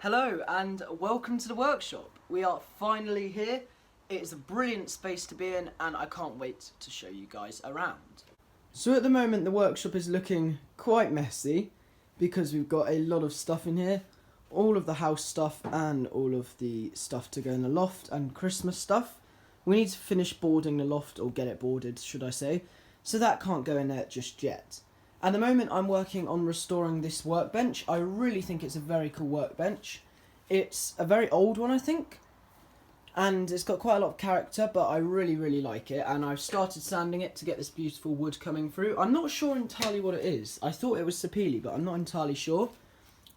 Hello and welcome to the workshop. We are finally here. It is a brilliant space to be in and I can't wait to show you guys around. So at the moment the workshop is looking quite messy because we've got a lot of stuff in here. All of the house stuff and all of the stuff to go in the loft and Christmas stuff. We need to finish boarding the loft, or get it boarded should I say, so that can't go in there just yet. At the moment I'm working on restoring this workbench. I really think it's a very cool workbench. It's a very old one I think, and it's got quite a lot of character, but I really like it, and I've started sanding it to get this beautiful wood coming through. I'm not sure entirely what it is. I thought it was sapele, but I'm not entirely sure.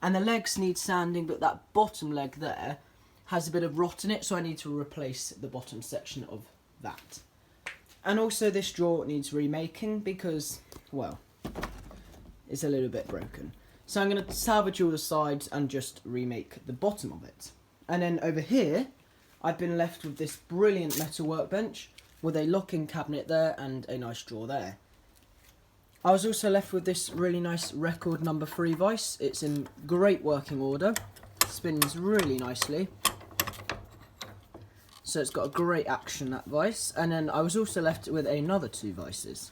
And the legs need sanding, but that bottom leg there has a bit of rot in it, so I need to replace the bottom section of that. And also this drawer needs remaking because, well, it's a little bit broken. So I'm going to salvage all the sides and just remake the bottom of it. And then over here, I've been left with this brilliant metal workbench with a locking cabinet there and a nice drawer there. I was also left with this really nice record number 3 vise. It's in great working order. Spins really nicely. So it's got a great action, that vise. And then I was also left with another 2 vices.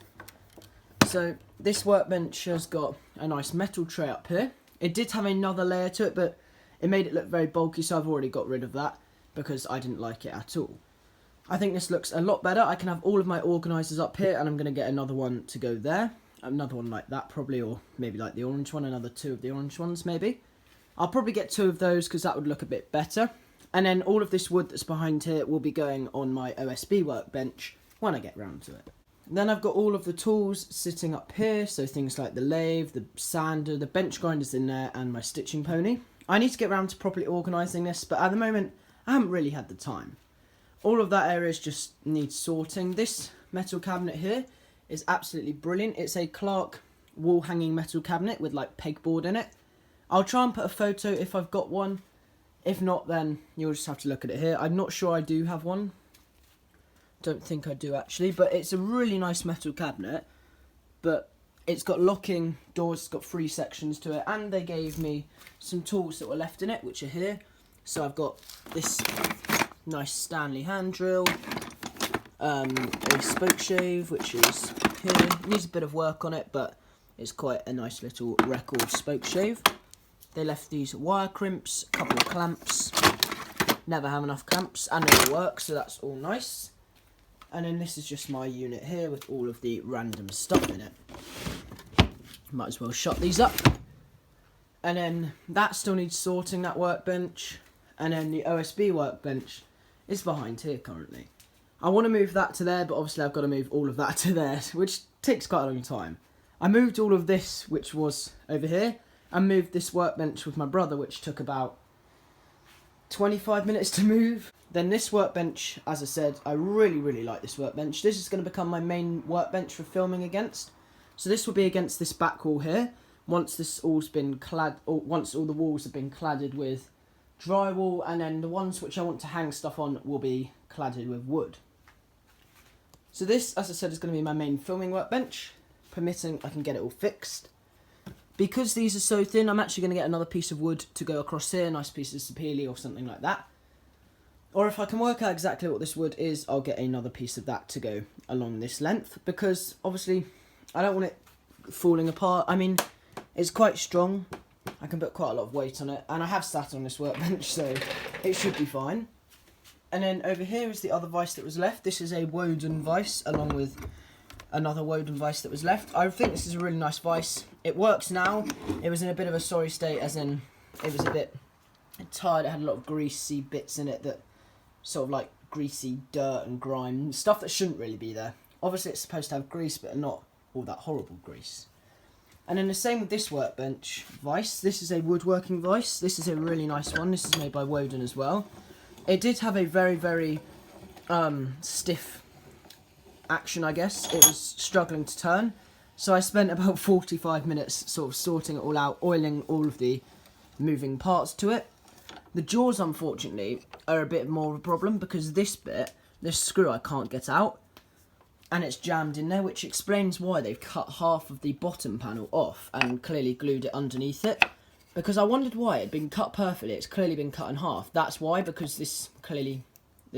So this workbench has got a nice metal tray up here. It did have another layer to it, but it made it look very bulky, so I've already got rid of that because I didn't like it at all. I think this looks a lot better. I can have all of my organisers up here, and I'm going to get another one to go there. Another one like that probably, or maybe like the orange one, another 2 of the orange ones maybe. I'll probably get 2 of those because that would look a bit better. And then all of this wood that's behind here will be going on my OSB workbench when I get round to it. Then I've got all of the tools sitting up here, so things like the lathe, the sander, the bench grinder's in there, and my stitching pony. I need to get around to properly organising this, but at the moment I haven't really had the time. All of that area just needs sorting. This metal cabinet here is absolutely brilliant. It's a Clark wall hanging metal cabinet with like pegboard in it. I'll try and put a photo if I've got one. If not, then you'll just have to look at it here. I'm not sure I do have one. Don't think I do actually, but it's a really nice metal cabinet, but it's got locking doors, it's got 3 sections to it, and they gave me some tools that were left in it, which are here. So I've got this nice Stanley hand drill, a spoke shave, which is here. It needs a bit of work on it, but it's quite a nice little record spoke shave. They left these wire crimps, a couple of clamps. Never have enough clamps, and they all work, so that's all nice. And then this is just my unit here with all of the random stuff in it. Might as well shut these up. And then that still needs sorting, that workbench. And then the OSB workbench is behind here currently. I want to move that to there, but obviously I've got to move all of that to there, which takes quite a long time. I moved all of this, which was over here, and moved this workbench with my brother, which took about 25 minutes to move. Then this workbench, as I said, I really like this workbench. This is going to become my main workbench for filming against. So this will be against this back wall here. Once this all's been clad, or once all the walls have been cladded with drywall, and then the ones which I want to hang stuff on will be cladded with wood. So this, as I said, is going to be my main filming workbench, permitting I can get it all fixed. Because these are so thin, I'm actually going to get another piece of wood to go across here, a nice piece of sapele or something like that. Or if I can work out exactly what this wood is, I'll get another piece of that to go along this length, because obviously I don't want it falling apart. I mean, it's quite strong. I can put quite a lot of weight on it, and I have sat on this workbench, so it should be fine. And then over here is the other vise that was left. This is a Woden vise, along with another Woden vise that was left. I think this is a really nice vise. It works now. It was in a bit of a sorry state, as in it was a bit tired. It had a lot of greasy bits in it, that sort of like greasy dirt and grime, stuff that shouldn't really be there. Obviously it's supposed to have grease, but not all that horrible grease. And then the same with this workbench vise. This is a woodworking vise. This is a really nice one. This is made by Woden as well. It did have a very stiff action, I guess. It was struggling to turn, so I spent about 45 minutes sort of sorting it all out, oiling all of the moving parts to it. The jaws, unfortunately, are a bit more of a problem, because this bit, this screw I can't get out, and it's jammed in there, which explains why they've cut half of the bottom panel off and clearly glued it underneath it. because I wondered why it had been cut perfectly. It's clearly been cut in half. That's why, because this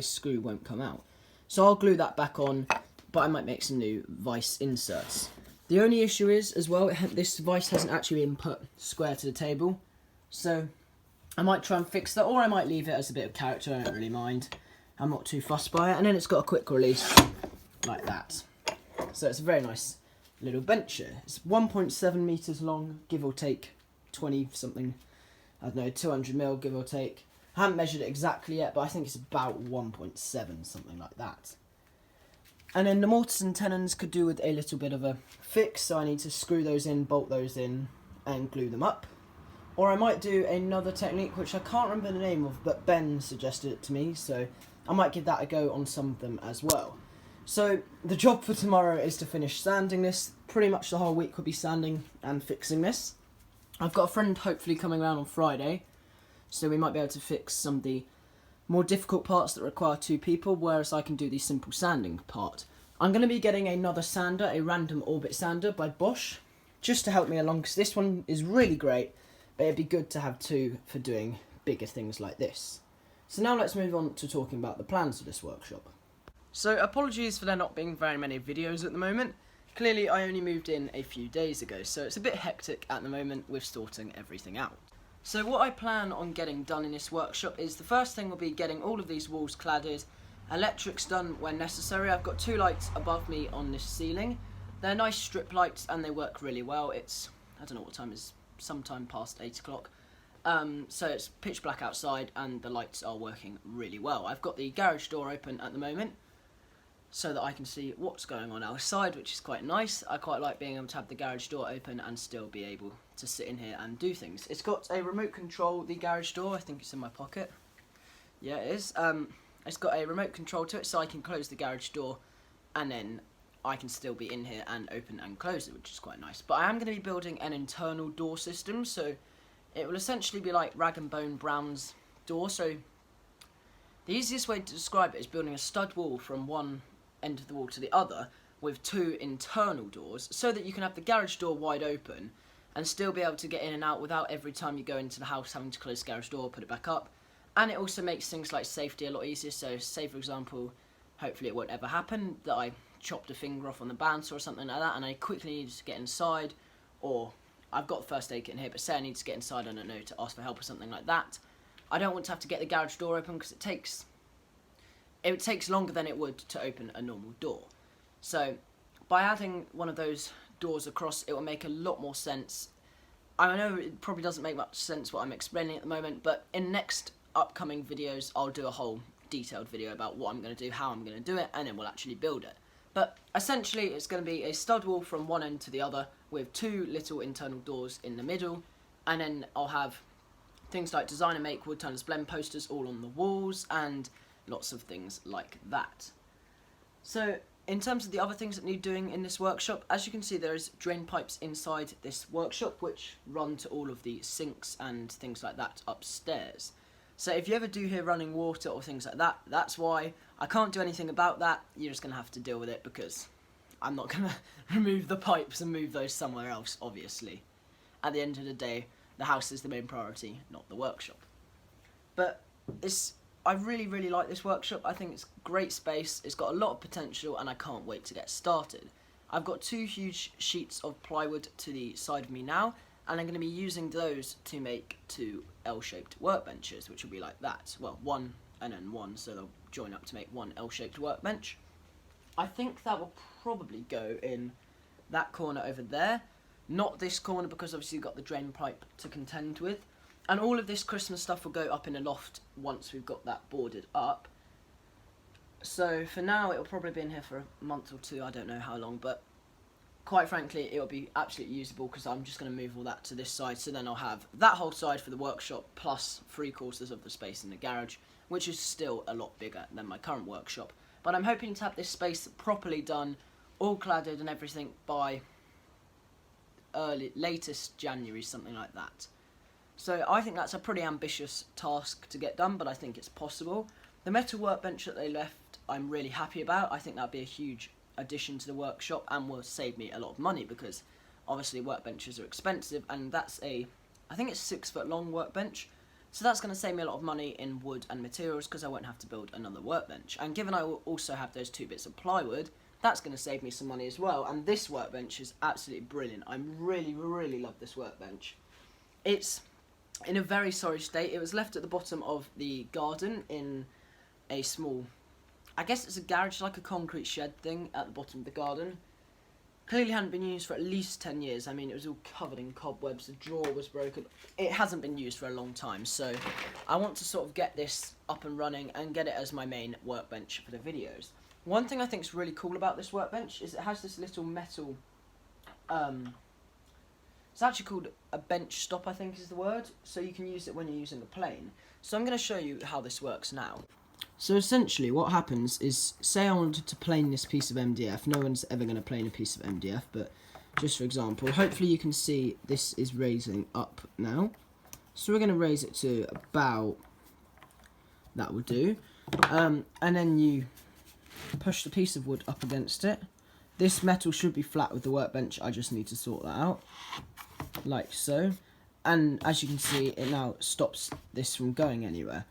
screw won't come out. So I'll glue that back on, but I might make some new vice inserts. The only issue is, as well, this vice hasn't actually been put square to the table. So I might try and fix that, or I might leave it as a bit of character. I don't really mind. I'm not too fussed by it. And then it's got a quick release, like that. So it's a very nice little bench here. It's 1.7 metres long, give or take 20 something, I don't know, 200 mil, give or take. I haven't measured it exactly yet, but I think it's about 1.7, something like that. And then the mortise and tenons could do with a little bit of a fix, so I need to screw those in, bolt those in, and glue them up. Or I might do another technique, which I can't remember the name of, but Ben suggested it to me, so I might give that a go on some of them as well. So the job for tomorrow is to finish sanding this. Pretty much the whole week will be sanding and fixing this. I've got a friend hopefully coming around on Friday, so we might be able to fix some of the more difficult parts that require 2 people, whereas I can do the simple sanding part. I'm going to be getting another sander, a random orbit sander by Bosch, just to help me along, because this one is really great, but it'd be good to have 2 for doing bigger things like this. So now let's move on to talking about the plans for this workshop. So apologies for there not being very many videos at the moment. Clearly I only moved in a few days ago, so it's a bit hectic at the moment with sorting everything out. So what I plan on getting done in this workshop is the first thing will be getting all of these walls cladded, electrics done when necessary. I've got 2 lights above me on this ceiling. They're nice strip lights and they work really well. It's, I don't know what time it is, sometime past 8 o'clock. So it's pitch black outside and the lights are working really well. I've got the garage door open at the moment, so that I can see what's going on outside, which is quite nice. I quite like being able to have the garage door open and still be able to sit in here and do things. It's got a remote control, the garage door, I think it's in my pocket. Yeah, it is. It's got a remote control to it, so I can close the garage door and then I can still be in here and open and close it, which is quite nice. But I am going to be building an internal door system, so it will essentially be like Rag and Bone Brown's door. So the easiest way to describe it is building a stud wall from one end of the wall to the other with 2 internal doors, so that you can have the garage door wide open and still be able to get in and out without every time you go into the house having to close the garage door, put it back up. And it also makes things like safety a lot easier. So say for example, hopefully it won't ever happen, that I chopped a finger off on the bandsaw or something like that and I quickly need to get inside, or I've got the first aid kit in here, but say I need to get inside, I don't know, to ask for help or something like that. I don't want to have to get the garage door open because it takes longer than it would to open a normal door. So by adding one of those doors across, it will make a lot more sense. I know it probably doesn't make much sense what I'm explaining at the moment, but in next upcoming videos I'll do a whole detailed video about what I'm going to do, how I'm going to do it, and then we'll actually build it. But essentially it's going to be a stud wall from one end to the other with 2 little internal doors in the middle, and then I'll have things like design and make wood turners blend posters all on the walls and lots of things like that. So in terms of the other things that need doing in this workshop, as you can see there is drain pipes inside this workshop which run to all of the sinks and things like that upstairs. So if you ever do hear running water or things like that, that's why. I can't do anything about that, you're just going to have to deal with it because I'm not going to remove the pipes and move those somewhere else, obviously. At the end of the day, the house is the main priority, not the workshop. But I really, really like this workshop. I think it's great space, it's got a lot of potential and I can't wait to get started. I've got 2 huge sheets of plywood to the side of me now, and I'm going to be using those to make 2 L-shaped workbenches, which will be like that. Well, 1 and then 1, so they'll join up to make 1 L-shaped workbench. I think that will probably go in that corner over there, not this corner because obviously you've got the drain pipe to contend with. And all of this Christmas stuff will go up in a loft once we've got that boarded up. So for now it will probably be in here for a month or 2, I don't know how long, but quite frankly it will be absolutely usable because I'm just going to move all that to this side, so then I'll have that whole side for the workshop plus 3/4 of the space in the garage, which is still a lot bigger than my current workshop. But I'm hoping to have this space properly done, all cladded and everything by latest January, something like that. So I think that's a pretty ambitious task to get done, but I think it's possible. The metal workbench that they left I'm really happy about. I think that'd be a huge addition to the workshop and will save me a lot of money because obviously workbenches are expensive, and that's a I think it's 6 foot long workbench. So that's going to save me a lot of money in wood and materials because I won't have to build another workbench. And given I will also have those 2 bits of plywood, that's going to save me some money as well. And this workbench is absolutely brilliant. I really love this workbench. It's in a very sorry state. It was left at the bottom of the garden in a small, I guess it's a garage, like a concrete shed thing at the bottom of the garden. Clearly hadn't been used for at least 10 years. I mean, it was all covered in cobwebs, the drawer was broken. It hasn't been used for a long time, so I want to sort of get this up and running and get it as my main workbench for the videos. One thing I think is really cool about this workbench is it has this little metal, it's actually called a bench stop, I think is the word, so you can use it when you're using a plane. So I'm going to show you how this works now. So essentially what happens is, say I wanted to plane this piece of MDF. No one's ever going to plane a piece of MDF, but just for example, hopefully you can see this is raising up now. So we're going to raise it to about, that will do. And then you push the piece of wood up against it. This metal should be flat with the workbench, I just need to sort that out, like so. And as you can see, it now stops this from going anywhere.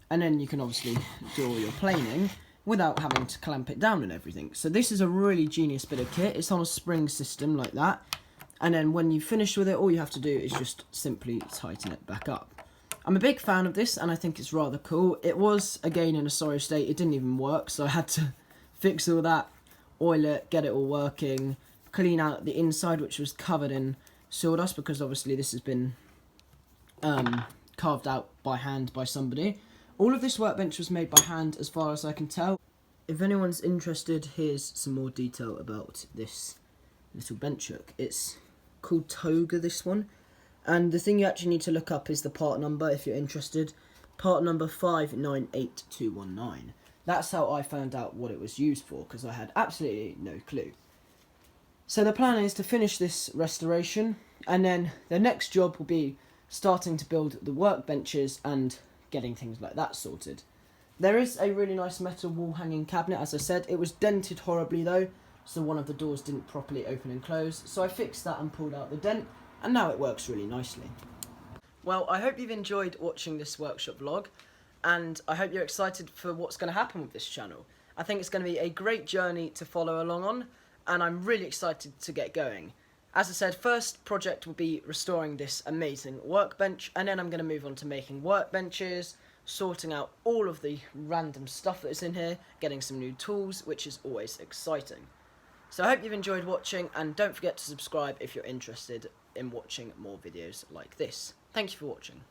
And then you can obviously do all your planing without having to clamp it down and everything. So this is a really genius bit of kit. It's on a spring system like that. And then when you finish with it, all you have to do is just simply tighten it back up. I'm a big fan of this and I think it's rather cool. It was, again, in a sorry state. It didn't even work, so I had to fix all that, oil it, get it all working, clean out the inside, which was covered in sawdust because obviously this has been carved out by hand by somebody. All of this workbench was made by hand as far as I can tell. If anyone's interested, here's some more detail about this little bench hook. It's called Toga, this one. And the thing you actually need to look up is the part number if you're interested. Part number 598219. That's how I found out what it was used for, because I had absolutely no clue. So the plan is to finish this restoration, and then the next job will be starting to build the workbenches and getting things like that sorted. There is a really nice metal wall hanging cabinet, as I said. It was dented horribly though, so one of the doors didn't properly open and close. So I fixed that and pulled out the dent, and now it works really nicely. Well, I hope you've enjoyed watching this workshop vlog, and I hope you're excited for what's going to happen with this channel. I think it's going to be a great journey to follow along on, and I'm really excited to get going. As I said, first project will be restoring this amazing workbench, and then I'm going to move on to making workbenches, sorting out all of the random stuff that's in here, getting some new tools, which is always exciting. So I hope you've enjoyed watching, and don't forget to subscribe if you're interested in watching more videos like this. Thank you for watching.